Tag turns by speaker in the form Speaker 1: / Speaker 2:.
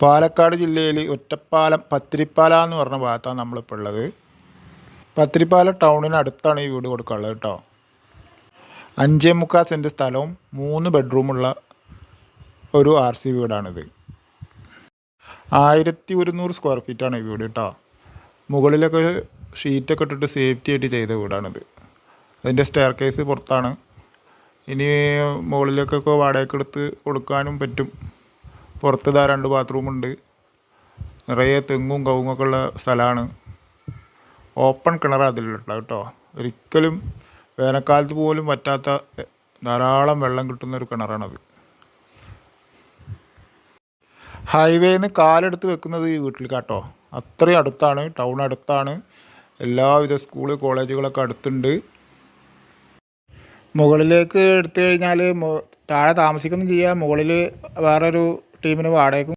Speaker 1: പാലക്കാട് ജില്ലയിൽ ഒറ്റപ്പാലം പത്തിരിപ്പാല എന്ന് പറഞ്ഞ ഭാഗത്താണ് നമ്മളിപ്പോൾ ഉള്ളത്. പത്തിരിപ്പാല ടൗണിനടുത്താണ് ഈ വീട് കൊടുക്കാനുള്ളത് കേട്ടോ. 5.25 സെൻറ്റ് സ്ഥലവും 3 ബെഡ്റൂമുള്ള ഒരു RC വീടാണിത്. 1100 സ്ക്വയർ ഫീറ്റാണ് ഈ വീട് കേട്ടോ. മുകളിലൊക്കെ ഷീറ്റൊക്കെ ഇട്ടിട്ട് സേഫ്റ്റി ആയിട്ട് ചെയ്ത വീടാണിത്. അതിൻ്റെ സ്റ്റെയർ കേസ് പുറത്താണ്. ഇനി മുകളിലേക്കൊക്കെ വാടകയ്ക്ക് എടുത്ത് കൊടുക്കാനും പറ്റും. പുറത്ത് 2 ബാത്റൂമുണ്ട്. നിറയെ തെങ്ങും കവുങ്ങൊക്കെ ഉള്ള സ്ഥലമാണ്. ഓപ്പൺ കിണറാണ് അതിലുള്ള കേട്ടോ. ഒരിക്കലും വേനൽക്കാലത്ത് പോലും പറ്റാത്ത ധാരാളം വെള്ളം കിട്ടുന്ന ഒരു കിണറാണത്. ഹൈവേന്ന് കാലെടുത്ത് വെക്കുന്നത് ഈ വീട്ടിൽ കേട്ടോ. അത്രയും അടുത്താണ്, ടൗൺ അടുത്താണ്. എല്ലാവിധ സ്കൂള് കോളേജുകളൊക്കെ അടുത്തുണ്ട്. മുകളിലേക്ക് എടുത്തു കഴിഞ്ഞാൽ താഴെ താമസിക്കുകയും ചെയ്യാം. മുകളിൽ വേറൊരു ടീമിന് വാടകയ്ക്കും